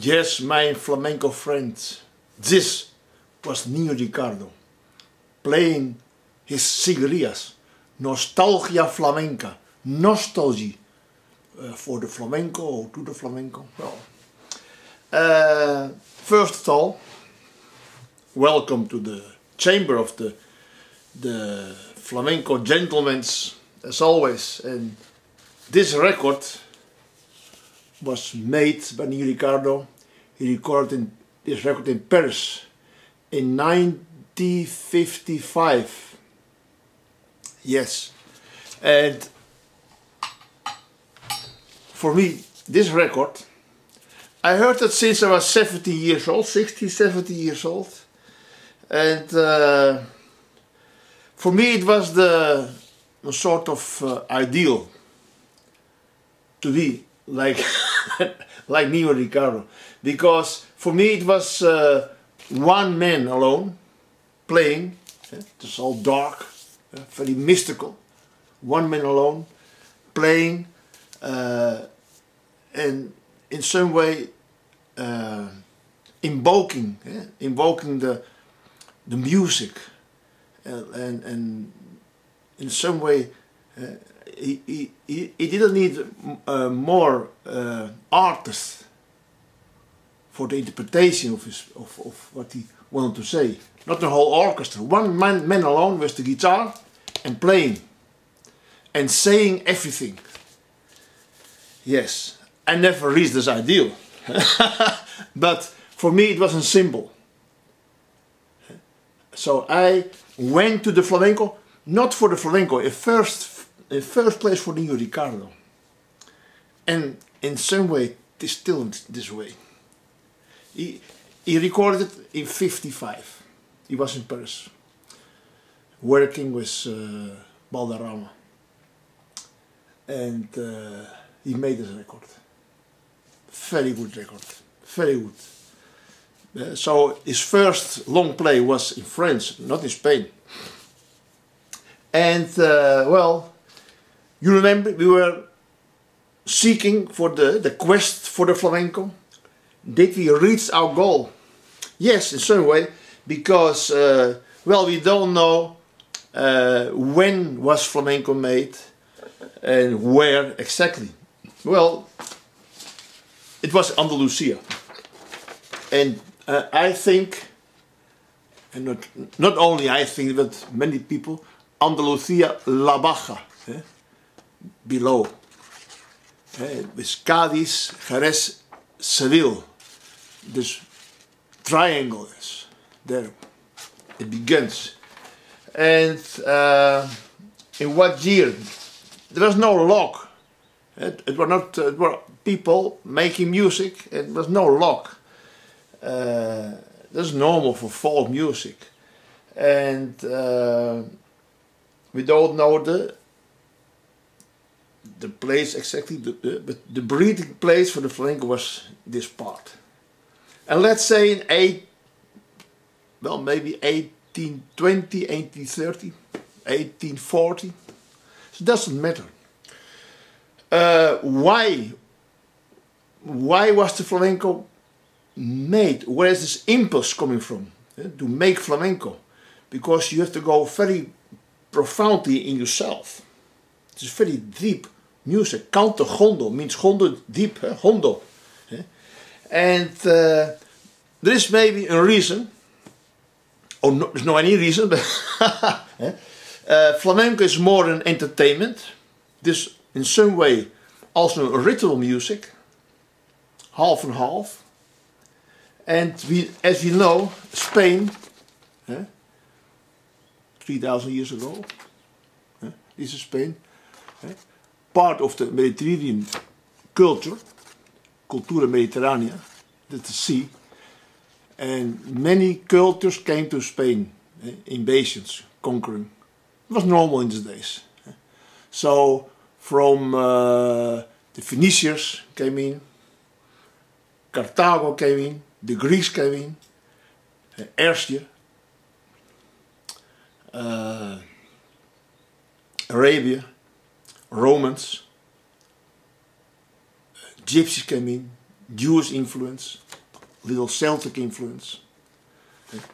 Yes, my flamenco friends, this was Nino Ricardo playing his sigarias, Nostalgia Flamenca, nostalgie for the flamenco or to the flamenco. Well, first of all, welcome to the chamber of the flamenco gentlemen, as always. And this record was made by Nino Ricardo. He recorded this record in Paris in 1955. Yes, and for me, this record, I heard it since I was 70 years old, 60, 70 years old, and for me it was the sort of ideal to be like like Nino Ricardo, because for me it was one man alone playing. It's all dark, very mystical. One man alone playing, and in some way invoking the music, and in some way. He didn't need more artists for the interpretation of what he wanted to say. Not the whole orchestra. One man alone with the guitar and playing and saying everything. Yes, I never reached this ideal, but for me it was a symbol. So I went to the flamenco, not for the flamenco, in first place for Nino Ricardo, and in some way it is still this way. He recorded it in 55. He was in Paris working with Balderrama, and he made this record. Very good record, very good. So his first long play was in France, not in Spain. And well, you remember we were seeking for the quest for the flamenco. Did we reach our goal? Yes, in some way, because well, we don't know when was flamenco made and where exactly. Well, it was Andalusia, and I think, and not only I think, but many people, Andalusia La Baja, below, with Cadiz, Jerez, Seville, this triangle is there, it begins. And in what year? There was no lock. It were people making music. It was no lock. That's normal for folk music, and we don't know the place exactly, but the breeding place for the flamenco was this part. And let's say in maybe 1820, 1830, 1840. So it doesn't matter. Why was the flamenco made? Where is this impulse coming from to make flamenco? Because you have to go very profoundly in yourself. It's very deep music. Canto hondo means hondo, deep, hondo. And there is maybe a reason, or no, there's no any reason, but flamenco is more than entertainment. This in some way also ritual music, half and half. And as we know, Spain, 3,000 years ago, this is Spain, part of the Mediterranean culture, Cultura Mediterranea, that's the sea, and many cultures came to Spain, invasions, conquering. It was normal in these days. So from the Phoenicians came in, Carthago came in, the Greeks came in, Persia, Arabia, Romans, Gypsies came in, Jewish influence, little Celtic influence,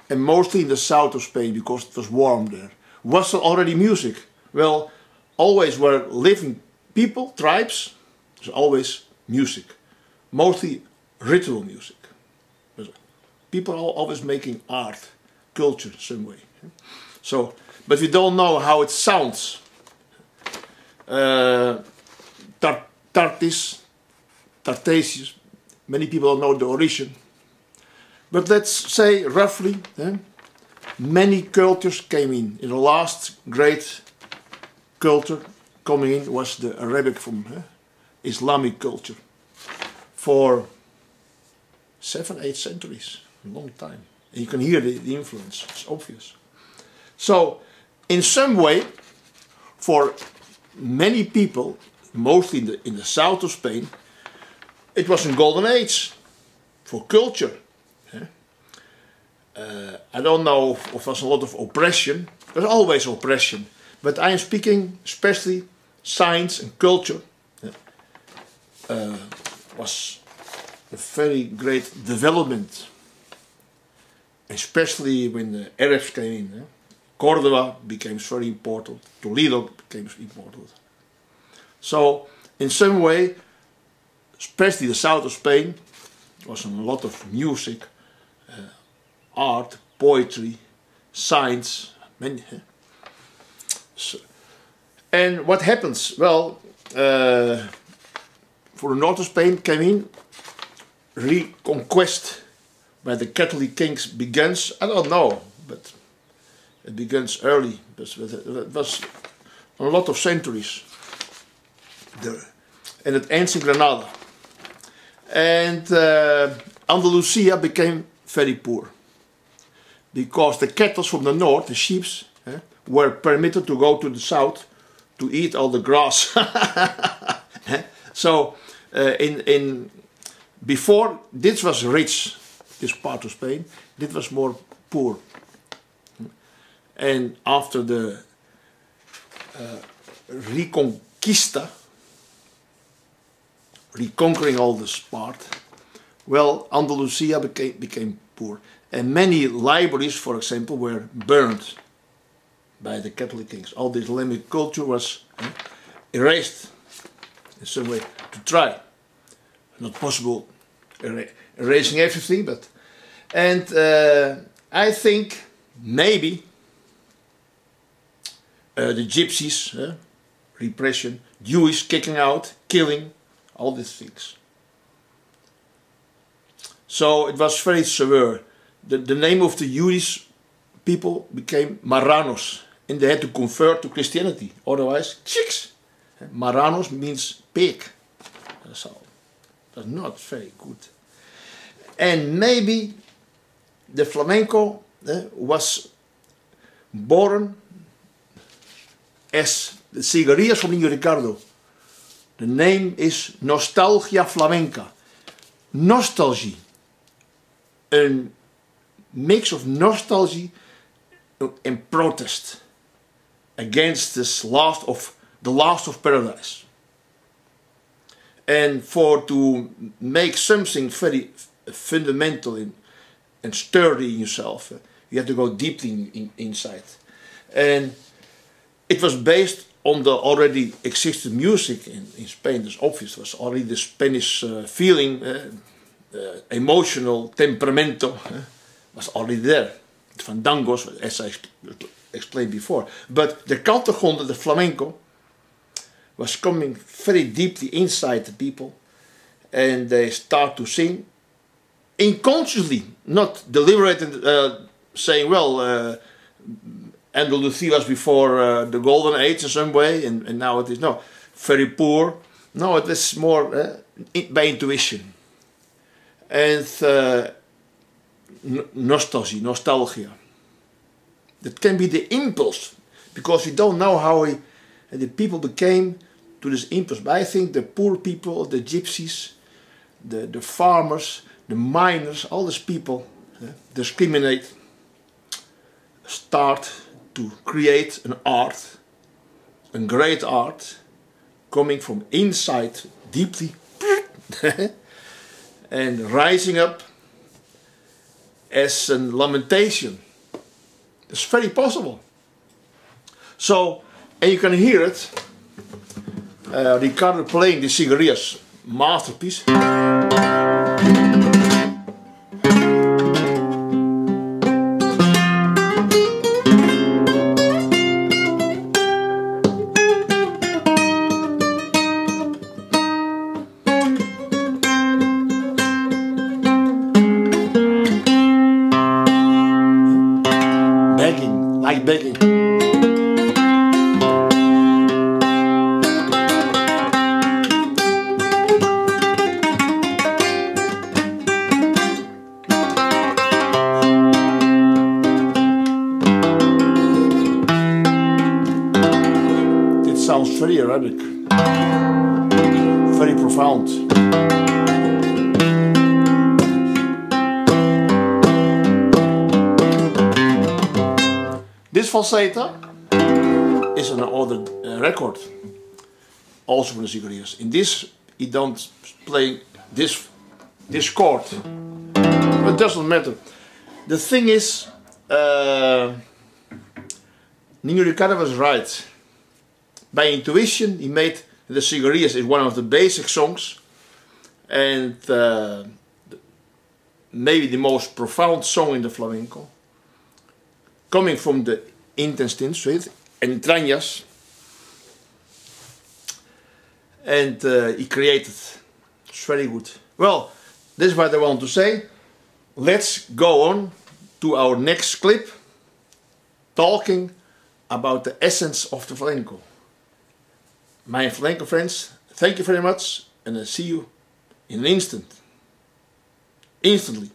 and mostly in the south of Spain because it was warm there. Was there already music? Well, always were living people, tribes, there's always music, mostly ritual music. People are always making art, culture, some way. So, but we don't know how it sounds. Tartessius, many people don't know the origin. But let's say roughly, many cultures came in. In the last great culture coming in was the Arabic from Islamic culture. For 7-8 centuries, a long time. And you can hear the influence, it's obvious. So, in some way, for many people, mostly in the south of Spain, it was a golden age for culture. I don't know if there was a lot of oppression. There's always oppression. But I am speaking especially science and culture was a very great development. Especially when the Arabs came in. Cordoba became very important. Toledo became important. So, in some way, especially the south of Spain, there was a lot of music, art, poetry, science, many. So, and what happens? Well, for the north of Spain came in, reconquest by the Catholic kings begins, I don't know, but it begins early, but it was a lot of centuries. And it ends in Granada. And Andalusia became very poor. Because the cattle from the north, the sheep, were permitted to go to the south to eat all the grass. So, before, this was rich, this part of Spain, this was more poor. And after the Reconquista, reconquering all this part, well, Andalusia became poor. And many libraries, for example, were burned by the Catholic kings. All this Islamic culture was erased in some way to try. Not possible erasing everything, but... And I think maybe the gypsies, repression, Jewish kicking out, killing, all these things. So it was very severe. The name of the Jewish people became Marranos, and they had to convert to Christianity, otherwise chicks. Marranos means pig. So that's not very good. And maybe the flamenco was born as the cigarillas from Niño Ricardo. The name is Nostalgia Flamenca. Nostalgie. A mix of nostalgia and protest against this the last of paradise. And to make something very fundamental and sturdy in yourself, you have to go deeply inside. And it was based on the already existing music in Spain. It's obvious, it was already the Spanish feeling, emotional temperamento was already there. The fandangos, as I explained before. But the cantagonde, the flamenco, was coming very deeply inside the people, and they start to sing unconsciously, not deliberate, saying, well, Andalusia was before the Golden Age in some way, and now it is. No, very poor. No, it is more by intuition. And nostalgia. That can be the impulse, because we don't know how the people became to this impulse. But I think the poor people, the gypsies, the farmers, the miners, all these people discriminate, start to create an art, a great art, coming from inside deeply and rising up as a lamentation. It's very possible. So, and you can hear it, Ricardo playing the Sigaria's masterpiece. Begging, like begging. Sounds very Arabic, very profound. This falsetto is another record, also from the Sigarias. In this, he don't play this chord, but it doesn't matter. The thing is, Nino Ricardo was right. By intuition, he made the Sigarias is one of the basic songs, and maybe the most profound song in the flamenco, coming from the intestines, entrañas, and he created. It's very good. Well, this is what I want to say. Let's go on to our next clip, talking about the essence of the flamenco. My flamenco friends, thank you very much, and I'll see you in an instant. Instantly.